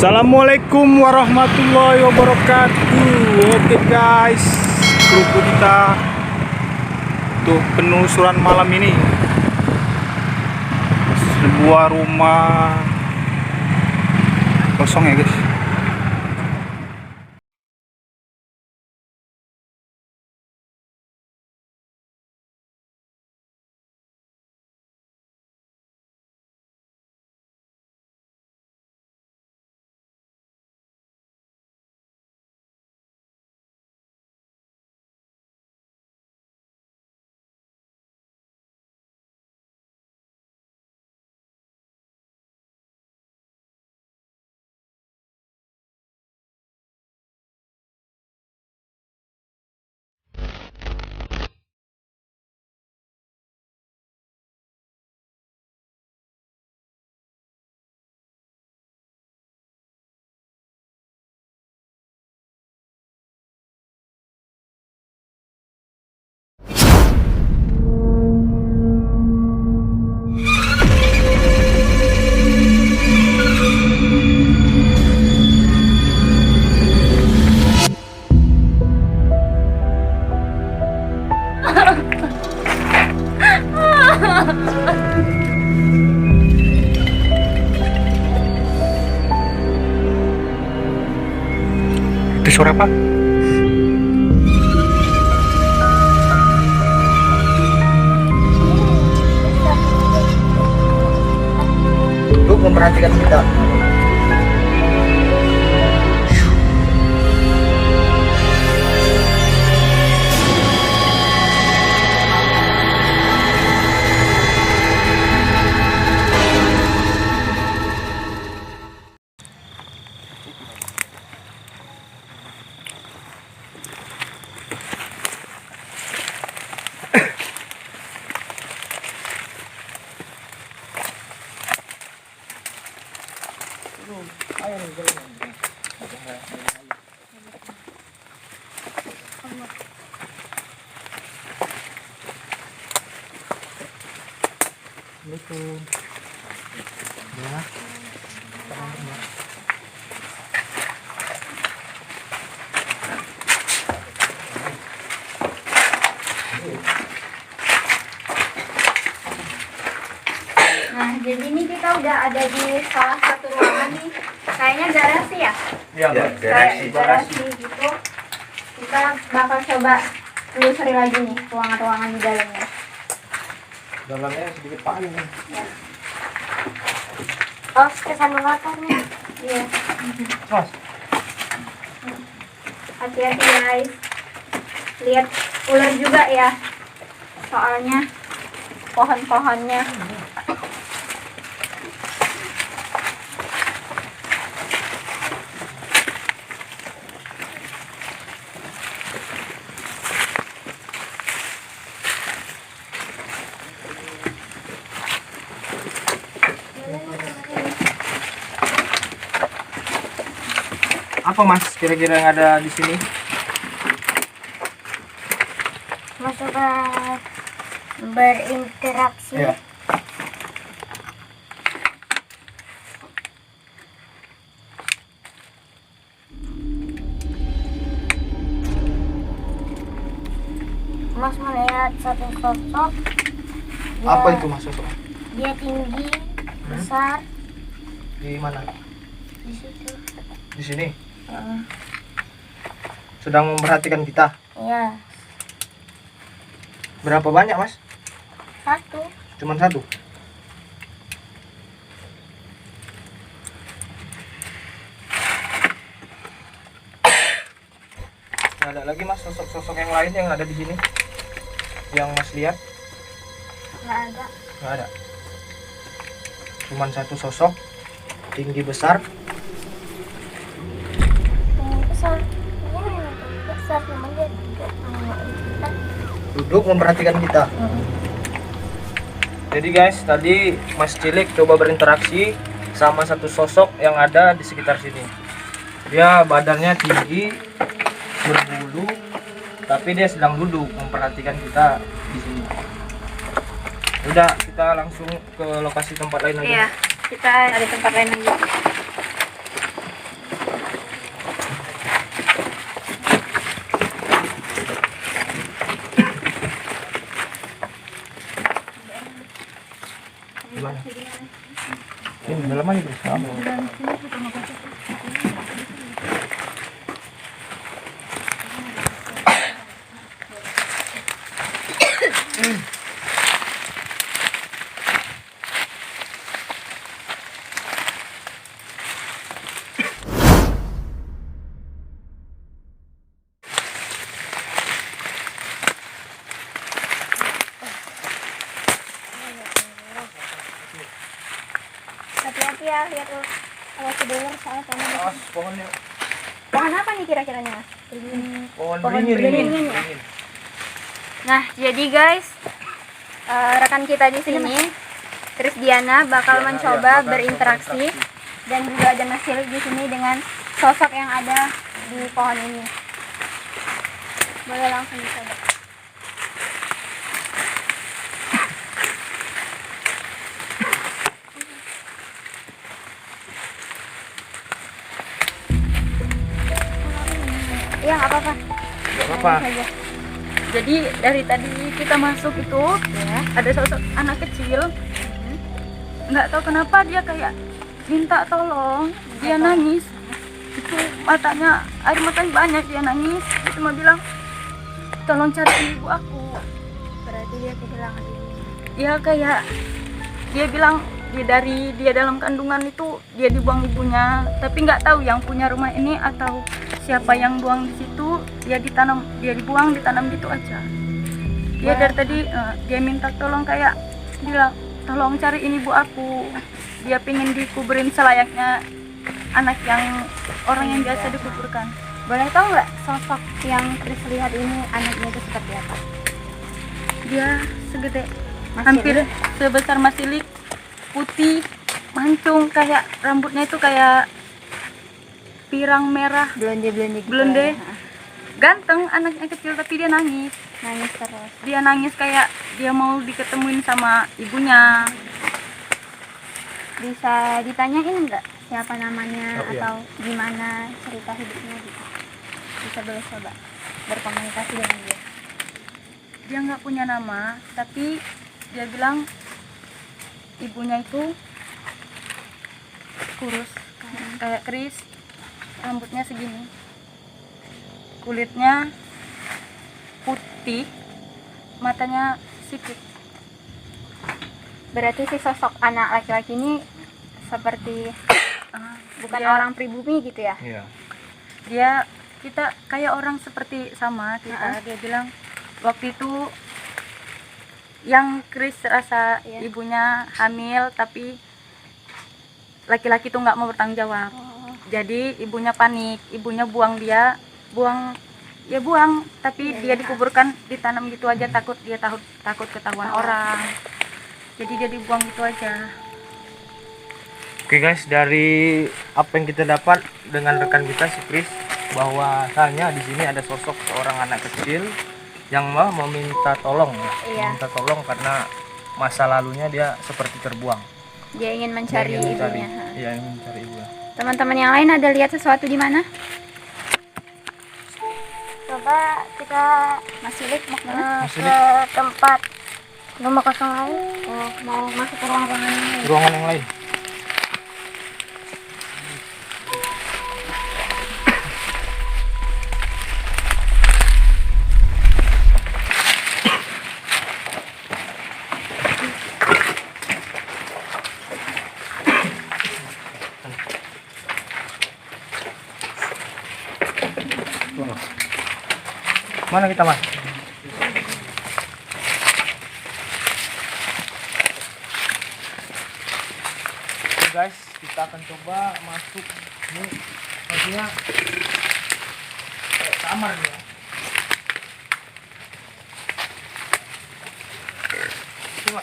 Assalamualaikum warahmatullahi wabarakatuh. Oke guys, grup kita untuk penelusuran malam ini sebuah rumah kosong ya guys. Itu suara apa? Untuk memperhatikan kita. Ya. Nah, jadi ini kita udah ada di salah satu ruangan nih. Kayaknya garasi ya? Ya, Kayak garasi gitu. Kita bakal coba telusuri lagi nih ruangan-ruangan di dalamnya. Dalamnya sedikit paling. Ya. Oh, kesana motornya. Iya. Mas, Hati-hati guys. Lihat ular juga ya. Soalnya pohon-pohonnya. apa Mas kira-kira yang ada di sini? Masuk berinteraksi. Ya. Mas melihat satu sosok. Apa itu Mas sosok? Dia tinggi, besar, Di mana? di situ. Di sini. Sedang memperhatikan kita. Iya, Berapa banyak Mas? satu. Cuman satu. Nggak ada lagi Mas sosok-sosok yang lain yang ada di sini? Yang Mas lihat? Nggak ada. Nggak ada. Cuman satu sosok tinggi besar. Tinggi besar. Iya, besar memang dia duduk. Duduk memperhatikan kita. Jadi guys, tadi Mas Cilik coba berinteraksi sama satu sosok yang ada di sekitar sini. Dia badannya tinggi, berbulu, tapi dia sedang duduk memperhatikan kita di sini. Udah, kita langsung ke lokasi tempat lain aja. Iya, kita ada tempat lain lagi. Ini dalam aja terus sama. Hati-hati ya, lihat tuh. Kalau kedengar soalnya Awas pohonnya. pohon apa nih kira-kiranya mas? Pohon Pohon beringin. beringin ya? Nah, jadi guys, rekan kita di sini, Chris Diana bakal mencoba berinteraksi dan juga ada Mas Cilik di sini dengan sosok yang ada di pohon ini. Boleh langsung dicoba. Iya, nggak apa-apa. Nggak apa-apa. Lanjut saja. Jadi dari tadi kita masuk itu Ya. ada sosok anak kecil, nggak tahu kenapa dia kayak minta tolong, dia nangis, itu matanya air matanya banyak, dia nangis, dia cuma bilang tolong cari ibu aku. Berarti dia kehilangan ibu. Ya kayak dia bilang dia dalam kandungan itu dia dibuang ibunya, tapi nggak tahu yang punya rumah ini atau siapa yang buang di situ, dia dibuang ditanam gitu aja. Dia dari tadi dia minta tolong, kayak bilang tolong cariin ibu aku, dia pengen dikuburin selayaknya anak yang orang yang biasa dikuburkan. Boleh tahu nggak sosok yang Chris lihat ini anaknya itu seperti apa? Dia segede Mas hampir Cilik? sebesar Mas Cilik, putih, mancung, kayak rambutnya itu kayak pirang merah, Blonde gitu. blonde. ya. Ganteng anaknya kecil, tapi dia nangis. Nangis terus. Dia nangis kayak dia mau diketemuin sama ibunya. Bisa ditanyain nggak siapa namanya Oh, iya. atau gimana cerita hidupnya gitu? Bisa boleh coba berkomunikasi dengan dia. Dia nggak punya nama, tapi dia bilang ibunya itu kurus, kayak Chris, rambutnya segini, kulitnya putih, matanya sipit. Berarti si sosok anak laki-laki ini seperti bukan Dia- orang pribumi gitu ya? Iya. Kita kayak orang seperti sama kita. Dia bilang waktu itu yang Chris rasa Iya. ibunya hamil, tapi laki-laki itu nggak mau bertanggung jawab. Oh, Jadi ibunya panik, ibunya buang, tapi dia dikuburkan, ditanam gitu aja, takut ketahuan orang. Jadi dia dibuang gitu aja. Oke guys, dari apa yang kita dapat dengan rekan kita si Chris, bahwasanya di sini ada sosok seorang anak kecil yang mau meminta tolong ya. Iya. Meminta tolong karena masa lalunya dia seperti terbuang. dia ingin Dia mencari ingin mencari, ibunya. iya, ingin mencari ibunya. Teman-teman yang lain ada lihat sesuatu di mana? Coba kita Mas Cilik mau kemana? Mas Cilik. Ke tempat rumah kosong lain. Oh, mau masuk ke ruangan ini. Ruangan yang lain. Mana kita, Mas? Oke guys, kita akan coba masuk. Ini maksudnya kayak kamar nih ya. Coba.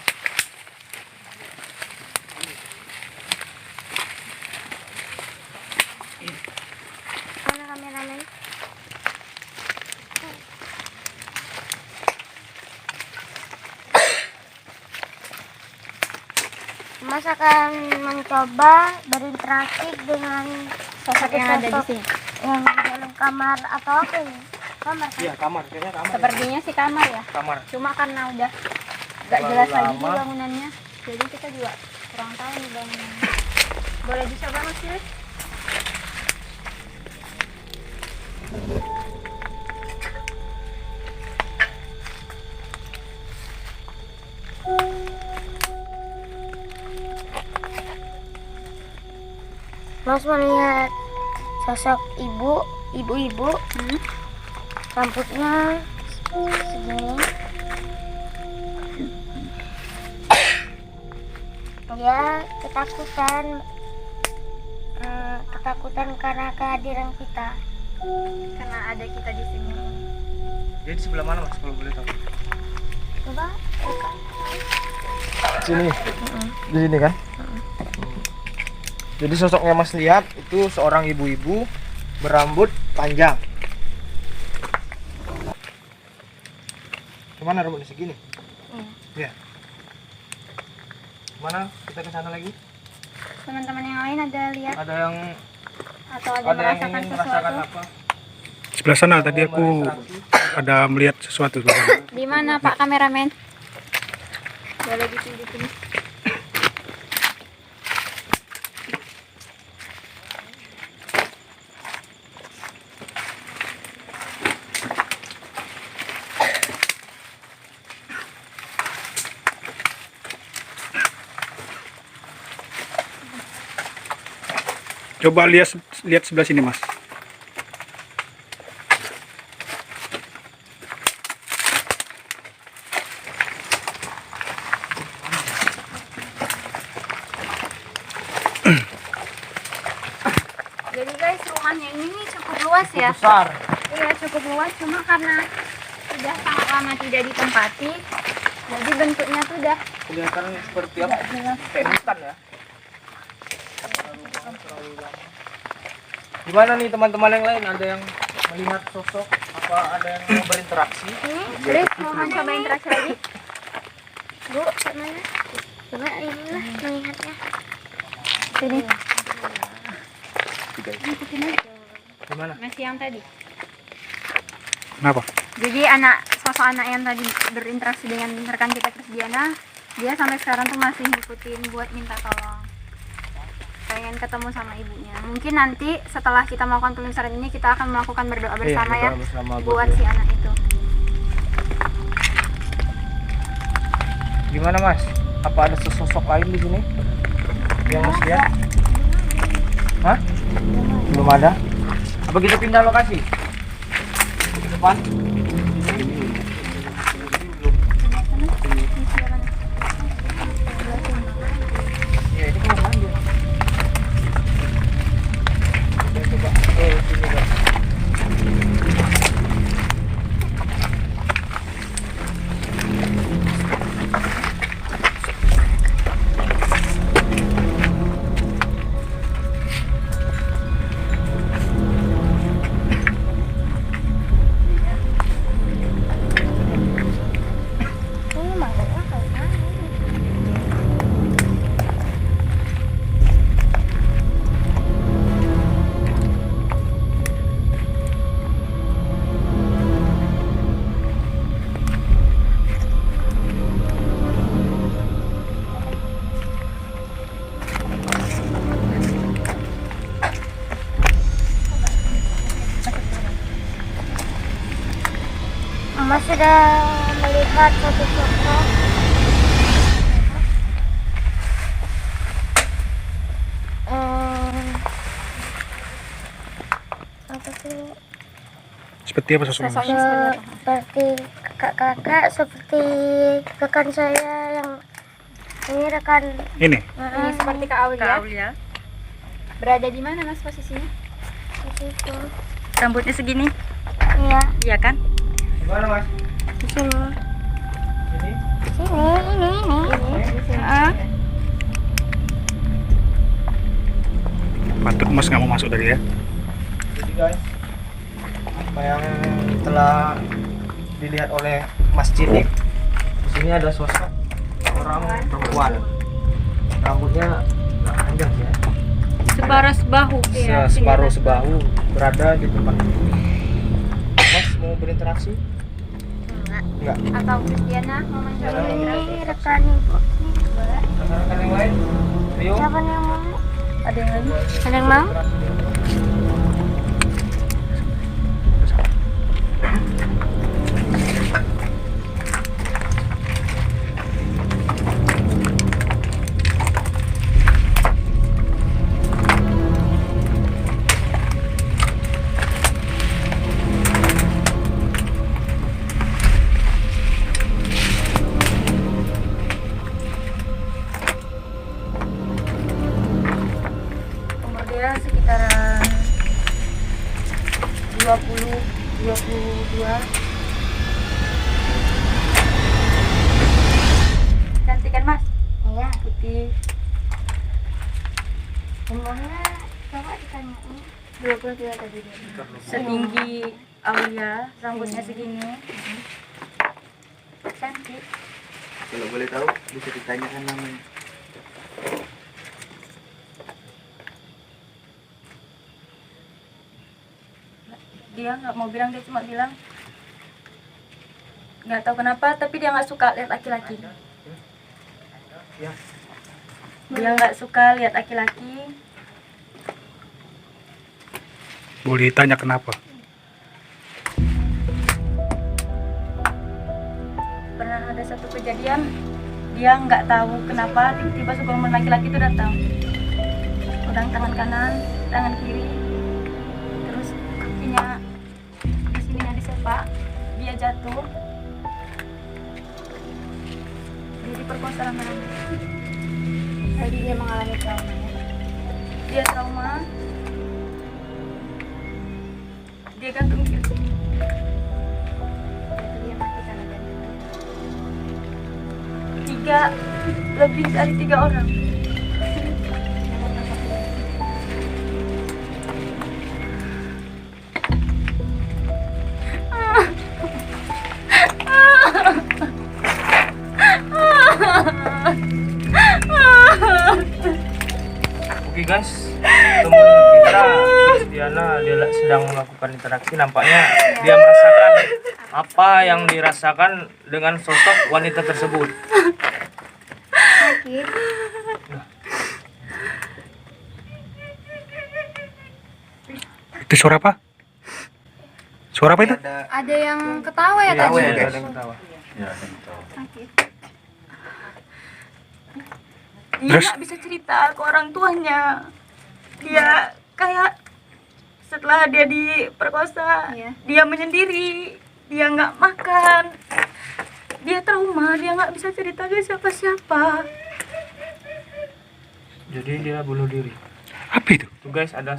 Mana kameramen? Mas akan mencoba berinteraksi dengan sosok yang ada di sini. Yang di dalam kamar atau apa ini? Kamar kan? Iya, kamar, kayaknya kamar. Sepertinya sih kamar ya. Kamar. Cuma karena udah gak Terlalu jelas lagi lama. bangunannya, jadi kita juga kurang tahu nih bangunannya. Boleh dicoba Mas Cilik? Mas melihat sosok ibu-ibu, rambutnya segini. Dia ketakutan karena kehadiran kita. Karena ada kita di sini. Dia di sebelah mana Mas kalau boleh tahu? Coba, bukan. Sini. Di sini kan? Jadi sosoknya Mas lihat itu seorang ibu-ibu berambut panjang. Kemana rambutnya segini? Iya. Mana? Kita ke sana lagi? Teman-teman yang lain ada lihat Ada yang atau ada yang merasakan ingin merasakan sesuatu? apa? Sebelah sana tadi aku ada melihat sesuatu sebelah sana. Di mana Pak kameramen? Boleh ditunjukin. Coba lihat sebelah sini Mas. Jadi guys, rumahnya ini nih cukup luas ya. Besar. Iya, cukup luas, cuma karena sudah sangat lama tidak ditempati, jadi bentuknya tuh udah Kelihatan seperti apa? Kayak hutan ya. Gimana nih teman-teman yang lain? Ada yang melihat sosok? Apa ada yang mau berinteraksi? Chris, mau mencoba interaksi lagi? Bu, mana? Coba ibu lah melihatnya. Sini. Gimana? Masih yang tadi. Kenapa? Jadi sosok anak yang tadi berinteraksi dengan rekan kita Krisdiana, dia sampai sekarang tuh masih ngikutin buat minta tolong. Pengen ketemu sama ibunya. Mungkin nanti setelah kita melakukan penyusuran ini kita akan melakukan berdoa bersama ya bersama buat si anak itu. Gimana Mas? Apa ada sosok lain di sini? Yang Mas lihat? Hah? Belum ada? Apa kita pindah lokasi? Ke depan? Ya, ini kemana dia? Kita coba ke sini, Bang. Ini mangkoknya kayak mana? Mama sudah melihat satu sosok. Apa sih? Seperti apa sosoknya Mas? Sosoknya seperti apa? Seperti kakak-kakak, seperti rekan saya yang ini rekan. Ini. Ini seperti Kak Aulia. Berada di mana Mas posisinya? Di situ. Rambutnya segini, Iya, iya kan? Gimana Mas? di sini. Ini? Ini. Ah, Patut Mas nggak mau masuk tadi ya. Jadi guys, apa yang telah dilihat oleh Mas Cilik, di sini ada sosok orang perempuan, rambutnya nggak panjang ya, sebaras bahu. separuh sebahu, berada di tempat ini. Mas mau berinteraksi? Enggak. Atau Krisdiana mau mencoba berinteraksi? Ini rekan ibu. Rekan-rekan yang lain? Rio? Siapa yang mau? Ada yang lain? Ada yang mau? Umur dia sekitaran 22. Cantik kan Mas? Iya. Putih. Umurnya coba ditanyain. 22 tadi dia. Setinggi Aulia, rambutnya segini. Cantik. Kalau boleh tahu bisa ditanyakan namanya. Dia nggak mau bilang, dia cuma bilang nggak tahu kenapa, tapi dia nggak suka lihat laki-laki. Dia nggak suka lihat laki-laki. Boleh tanya kenapa? Pernah ada satu kejadian, dia nggak tahu kenapa tiba-tiba segerombolan laki-laki itu datang. Orang tangan kanan, tangan kiri, terus kakinya di sininya disepak, dia jatuh, dia diperkosa lama-lama. Jadi dia mengalami trauma ya. Dia trauma, dia gantung diri. Jadi dia mati karena gantung. Lebih dari 3 orang. Oke guys, teman kita Kristiana dia sedang melakukan interaksi. Nampaknya dia merasakan apa yang dirasakan dengan sosok wanita tersebut. Sakit. Itu suara apa? Suara apa itu? Ada yang ketawa ya Ketawa tadi? ya, guys. Ada yang ketawa. Sakit. Dia Terus? nggak bisa cerita ke orang tuanya. Dia kayak setelah dia diperkosa, Iya. dia menyendiri, dia nggak makan, dia trauma, dia nggak bisa cerita ke siapa-siapa. Jadi dia bunuh diri. Apa itu? Tuh guys, ada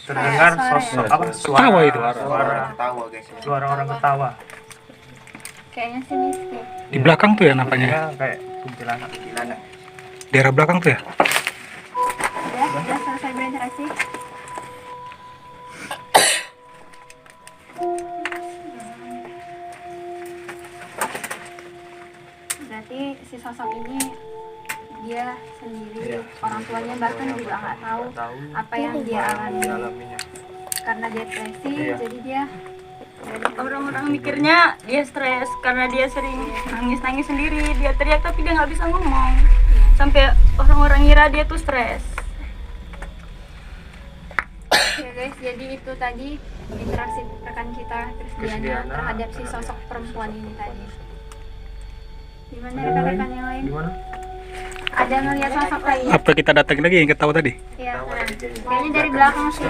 terdengar Suara ya? sosok apa? Ketawa itu. Suara ketawa guys. Suara orang ketawa. Kayaknya sih mistik. Di belakang tuh ya nampaknya. Ya, kayak kuntilanak. Daerah belakang tuh ya. Udah selesai berinteraksi. Berarti si sosok ini dia sendiri, Iya. orang tuanya bahkan juga nggak tahu Tahu apa yang dia alami dialaminya. karena depresi. Iya. Jadi dia Orang-orang mikirnya dia stres karena dia sering nangis-nangis sendiri, dia teriak tapi dia nggak bisa ngomong. Sampai orang-orang ngira dia tuh stres. ya guys, jadi itu tadi interaksi rekan kita Kristiana Kristiana terhadap si sosok perempuan ini tadi. Gimana rekan-rekan yang lain? Gimana? Ada ngeliat sosok lain? Apa kita datang lagi yang ketawa tadi? Iya, kayaknya dari belakang sih.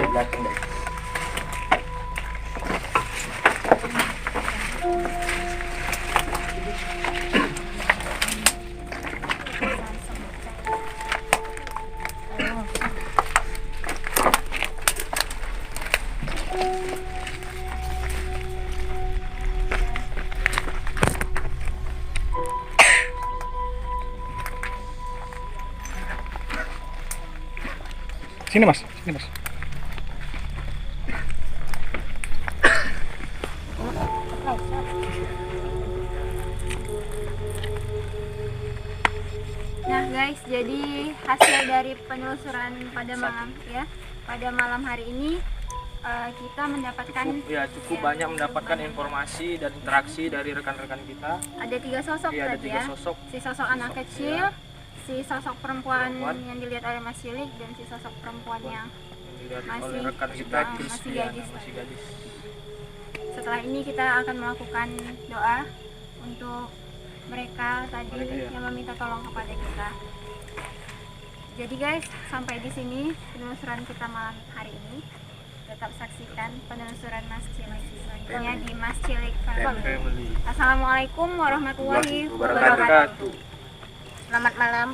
Sini mas, sini mas. Nah guys, jadi hasil dari penelusuran pada malam hari ini kita mendapatkan Cukup banyak mendapatkan informasi dan interaksi dari rekan-rekan kita. ada 3 sosok Iya, ada tadi 3 ya. sosok. Si sosok anak kecil, si sosok perempuan yang dilihat oleh Mas Cilik dan si sosok perempuan yang Dilihat Masih- oleh rekan kita masih Kristiana, gadis. masih gadis. setelah ini kita akan melakukan doa untuk mereka tadi Mereka, ya. yang meminta tolong kepada kita. Jadi guys, sampai di sini penelusuran kita malam hari ini. Tetap saksikan penelusuran Mas Cilik selanjutnya di Mas Cilik Family. Family. Assalamualaikum warahmatullahi Wabarakatuh. wabarakatuh. Selamat malam.